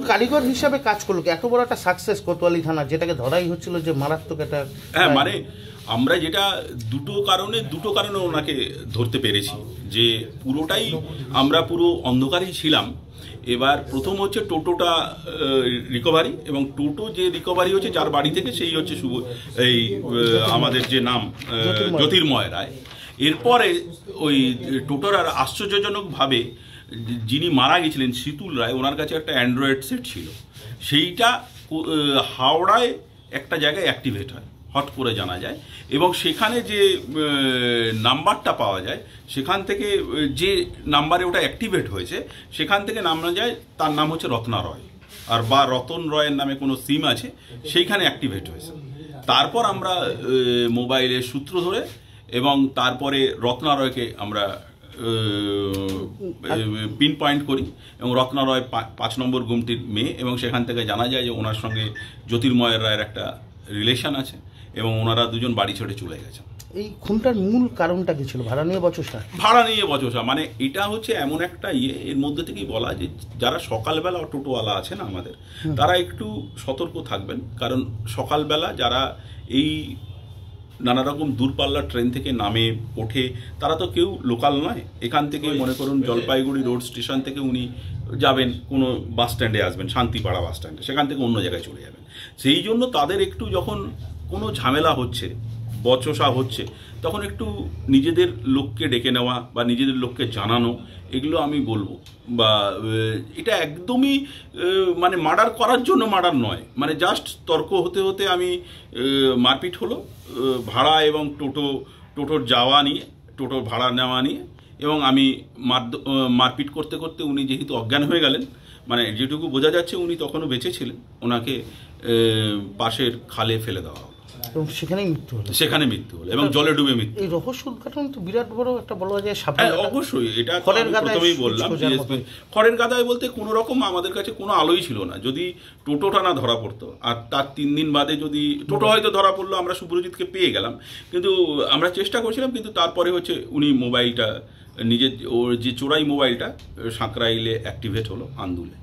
কারিগর হিসাবে কাজ করলো, এত বড় একটা সাকসেস কোতোয়ালি থানা, যেটাকে ধরাই হচ্ছিল যে মারাত্মক একটা। হ্যাঁ, মানে আমরা যেটা দুটো কারণে ওনাকে ধরতে পেরেছি, যে পুরোটাই আমরা পুরো অন্ধকারেই ছিলাম। এবার প্রথম হচ্ছে টোটোটা রিকভারি, এবং টোটো যে রিকভারি হচ্ছে যার বাড়ি থেকে, সেই হচ্ছে এই আমাদের যে নাম জ্যোতির্ময় রায়। এরপরে ওই টোটোর আর আশ্চর্যজনকভাবে যিনি মারা গেছিলেন শীতুল রায়, ওনার কাছে একটা অ্যান্ড্রয়েড সেট ছিল, সেইটা হাওড়ায় একটা জায়গায় অ্যাক্টিভেট হয়, হট করে জানা যায়, এবং সেখানে যে নাম্বারটা পাওয়া যায়, সেখান থেকে যে নাম্বারে ওটা অ্যাক্টিভেট হয়েছে, সেখান থেকে নামা যায় তার নাম হচ্ছে রত্না রয়, আর বা রতন রয়ের নামে কোনো সিম আছে, সেইখানে অ্যাক্টিভেট হয়েছে। তারপর আমরা মোবাইলের সূত্র ধরে, এবং তারপরে রত্না রয়কে আমরা পিন পয়েন্ট করি, এবং রত্না রয় 5 নম্বর গুমটির মেয়ে, এবং সেখান থেকে জানা যায় যে ওনার সঙ্গে জ্যোতির্ময় রায়ের একটা রিলেশন আছে, এবং ওনারা দুজন বাড়ি ছেড়ে চলে গেছেন। এই খুনটার মূল কারণটা কি ছিল? ভাড়া নিয়ে বচসা। মানে এটা হচ্ছে এমন একটা এর মধ্যে থেকেই বলা যে যারা সকালবেলা টোটোওয়ালা আছেন আমাদের, তারা একটু সতর্ক থাকবেন, কারণ সকালবেলা যারা এই নানা রকম দূরপাল্লার ট্রেন থেকে নামে ওঠে, তারা তো কেউ লোকাল নয়। এখান থেকে মনে করুন জলপাইগুড়ি রোড স্টেশন থেকে উনি যাবেন কোনো বাস স্ট্যান্ডে, আসবেন শান্তিপাড়া বাস স্ট্যান্ডে, সেখান থেকে অন্য জায়গায় চলে যাবেন। সেই জন্য তাদের একটু যখন কোনো ঝামেলা হচ্ছে, বচসা হচ্ছে, তখন একটু নিজেদের লোককে ডেকে নেওয়া বা নিজেদের লোককে জানানো, এগুলো আমি বলবো। বা এটা একদমই মানে মার্ডার করার জন্য মার্ডার নয়, মানে জাস্ট তর্ক হতে হতে আমি মারপিট হলো ভাড়া এবং টোটোর যাওয়া নিয়ে, টোটোর ভাড়া নেওয়া নিয়ে, এবং আমি মারপিট করতে করতে উনি যেহেতু অজ্ঞান হয়ে গেলেন, মানে যেটুকু বোঝা যাচ্ছে উনি তখনও বেঁচে ছিলেন, ওনাকে পাশের খালে ফেলে দেওয়া হলো, এবং সেখানে মৃত্যু হলো এবং জলে ডুবে মৃত্যু। এই রহস্য উদ্ঘাটন তো বিরাট বড় একটা বলা যায়। অবশ্যই এটা প্রথমেই বললাম, খড়ের গাদায় বলতে কোনো রকম আমাদের কাছে কোনো আলোই ছিল না। যদি টোটোটা না ধরা পড়তো, আর তার 3 দিন বাদে যদি টোটো হয়তো ধরা পড়লো, আমরা শুভ্রজিৎকে পেয়ে গেলাম, কিন্তু আমরা চেষ্টা করছিলাম, কিন্তু তারপরে হচ্ছে উনি মোবাইলটা নিজের, ওর যে চোরাই মোবাইলটা সাঁকরাইলে অ্যাক্টিভেট হলো আন্দুলে।